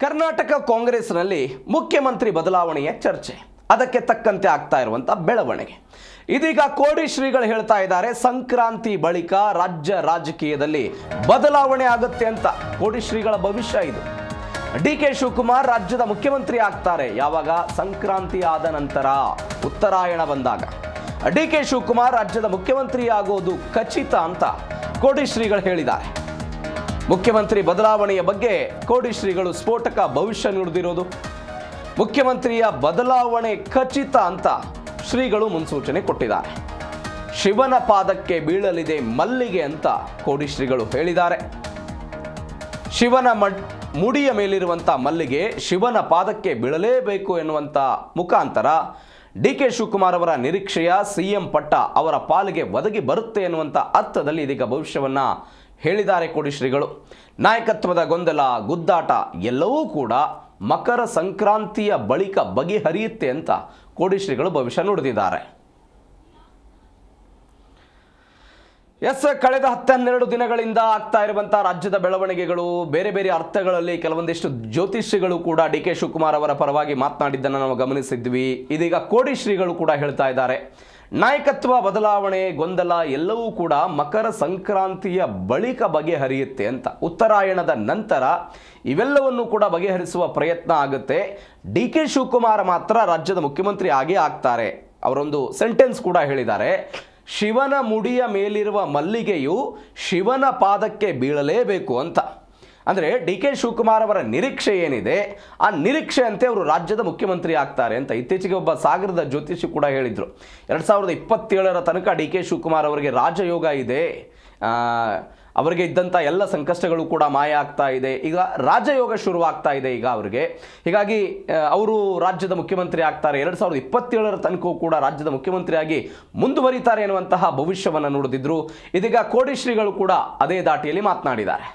ಕರ್ನಾಟಕ ಕಾಂಗ್ರೆಸ್ನಲ್ಲಿ ಮುಖ್ಯಮಂತ್ರಿ ಬದಲಾವಣೆಯ ಚರ್ಚೆ, ಅದಕ್ಕೆ ತಕ್ಕಂತೆ ಆಗ್ತಾ ಇರುವಂಥ ಬೆಳವಣಿಗೆ. ಇದೀಗ ಕೋಡಿ ಶ್ರೀಗಳು ಹೇಳ್ತಾ ಇದ್ದಾರೆ, ಸಂಕ್ರಾಂತಿ ಬಳಿಕ ರಾಜ್ಯ ರಾಜಕೀಯದಲ್ಲಿ ಬದಲಾವಣೆ ಆಗುತ್ತೆ ಅಂತ. ಕೋಡಿ ಶ್ರೀಗಳ ಭವಿಷ್ಯ ಇದು. ಡಿ.ಕೆ. ಶಿವಕುಮಾರ್ ರಾಜ್ಯದ ಮುಖ್ಯಮಂತ್ರಿ ಆಗ್ತಾರೆ ಯಾವಾಗ? ಸಂಕ್ರಾಂತಿ ಆದ ನಂತರ, ಉತ್ತರಾಯಣ ಬಂದಾಗ ಡಿ.ಕೆ. ಶಿವಕುಮಾರ್ ರಾಜ್ಯದ ಮುಖ್ಯಮಂತ್ರಿ ಆಗೋದು ಖಚಿತ ಅಂತ ಕೋಡಿ ಶ್ರೀಗಳು ಹೇಳಿದ್ದಾರೆ. ಮುಖ್ಯಮಂತ್ರಿ ಬದಲಾವಣೆಯ ಬಗ್ಗೆ ಕೋಡಿ ಶ್ರೀಗಳು ಸ್ಫೋಟಕ ಭವಿಷ್ಯ ನುಡಿದಿರೋದು. ಮುಖ್ಯಮಂತ್ರಿಯ ಬದಲಾವಣೆ ಖಚಿತ ಅಂತ ಶ್ರೀಗಳು ಮುನ್ಸೂಚನೆ ಕೊಟ್ಟಿದ್ದಾರೆ. ಶಿವನ ಪಾದಕ್ಕೆ ಬೀಳಲಿದೆ ಮಲ್ಲಿಗೆ ಅಂತ ಕೋಡಿ ಶ್ರೀಗಳು ಹೇಳಿದ್ದಾರೆ. ಶಿವನ ಮುಡಿಯ ಮೇಲಿರುವಂಥ ಮಲ್ಲಿಗೆ ಶಿವನ ಪಾದಕ್ಕೆ ಬೀಳಲೇಬೇಕು ಎನ್ನುವಂಥ ಮುಖಾಂತರ ಡಿ.ಕೆ. ಶಿವಕುಮಾರ್ ಅವರ ನಿರೀಕ್ಷೆಯ ಸಿಎಂ ಪಟ್ಟ ಅವರ ಪಾಲಿಗೆ ಒದಗಿ ಬರುತ್ತೆ ಎನ್ನುವಂಥ ಅರ್ಥದಲ್ಲಿ ಇದೀಗ ಭವಿಷ್ಯವನ್ನು ಹೇಳಿದ್ದಾರೆ ಕೋಡಿ ಶ್ರೀಗಳು. ನಾಯಕತ್ವದ ಗೊಂದಲ, ಗುದ್ದಾಟ ಎಲ್ಲವೂ ಕೂಡ ಮಕರ ಸಂಕ್ರಾಂತಿಯ ಬಳಿಕ ಬಗೆಹರಿಯುತ್ತೆ ಅಂತ ಕೋಡಿ ಶ್ರೀಗಳು ಭವಿಷ್ಯ ನುಡಿದಿದ್ದಾರೆ. ಕಳೆದ 12 ದಿನಗಳಿಂದ ಆಗ್ತಾ ಇರುವಂಥ ರಾಜ್ಯದ ಬೆಳವಣಿಗೆಗಳು, ಬೇರೆ ಬೇರೆ ಅರ್ಥಗಳಲ್ಲಿ ಕೆಲವೊಂದಿಷ್ಟು ಜ್ಯೋತಿಷಿಗಳು ಕೂಡ ಡಿ.ಕೆ. ಶಿವಕುಮಾರ್ ಅವರ ಪರವಾಗಿ ಮಾತನಾಡಿದ್ದನ್ನು ನಾವು ಗಮನಿಸಿದ್ವಿ. ಇದೀಗ ಕೋಡಿ ಶ್ರೀಗಳು ಕೂಡ ಹೇಳ್ತಾ ಇದ್ದಾರೆ, ನಾಯಕತ್ವ ಬದಲಾವಣೆ, ಗೊಂದಲ ಎಲ್ಲವೂ ಕೂಡ ಮಕರ ಸಂಕ್ರಾಂತಿಯ ಬಳಿಕ ಬಗೆಹರಿಯುತ್ತೆ ಅಂತ. ಉತ್ತರಾಯಣದ ನಂತರ ಇವೆಲ್ಲವನ್ನು ಕೂಡ ಬಗೆಹರಿಸುವ ಪ್ರಯತ್ನ ಆಗುತ್ತೆ. ಡಿ.ಕೆ. ಶಿವಕುಮಾರ್ ಮಾತ್ರ ರಾಜ್ಯದ ಮುಖ್ಯಮಂತ್ರಿ ಆಗೇ ಆಗ್ತಾರೆ. ಅವರೊಂದು ಸೆಂಟೆನ್ಸ್ ಕೂಡ ಹೇಳಿದ್ದಾರೆ, ಶಿವನ ಮುಡಿಯ ಮೇಲಿರುವ ಮಲ್ಲಿಗೆಯು ಶಿವನ ಪಾದಕ್ಕೆ ಬೀಳಲೇಬೇಕು ಅಂತ. ಅಂದರೆ ಡಿ.ಕೆ. ಶಿವಕುಮಾರ್ ಅವರ ನಿರೀಕ್ಷೆ ಏನಿದೆ, ಆ ನಿರೀಕ್ಷೆಯಂತೆ ಅವರು ರಾಜ್ಯದ ಮುಖ್ಯಮಂತ್ರಿ ಆಗ್ತಾರೆ ಅಂತ ಇತ್ತೀಚೆಗೆ ಒಬ್ಬ ಸಾಗರದ ಜ್ಯೋತಿಷಿ ಕೂಡ ಹೇಳಿದರು. 2027 ತನಕ ಡಿ.ಕೆ. ಶಿವಕುಮಾರ್ ಅವರಿಗೆ ರಾಜಯೋಗ ಇದೆ, ಅವರಿಗೆ ಇದ್ದಂಥ ಎಲ್ಲ ಸಂಕಷ್ಟಗಳು ಕೂಡ ಮಾಯ ಆಗ್ತಾ ಇದೆ, ಈಗ ರಾಜಯೋಗ ಶುರುವಾಗ್ತಾ ಇದೆ ಈಗ ಅವರಿಗೆ. ಹೀಗಾಗಿ ಅವರು ರಾಜ್ಯದ ಮುಖ್ಯಮಂತ್ರಿ ಆಗ್ತಾರೆ, 2027 ತನಕ ಕೂಡ ರಾಜ್ಯದ ಮುಖ್ಯಮಂತ್ರಿಯಾಗಿ ಮುಂದುವರಿತಾರೆ ಎನ್ನುವಂತಹ ಭವಿಷ್ಯವನ್ನು ನುಡಿದಿದ್ರು. ಇದೀಗ ಕೋಡಿ ಶ್ರೀಗಳು ಕೂಡ ಅದೇ ದಾಟಿಯಲ್ಲಿ ಮಾತನಾಡಿದ್ದಾರೆ.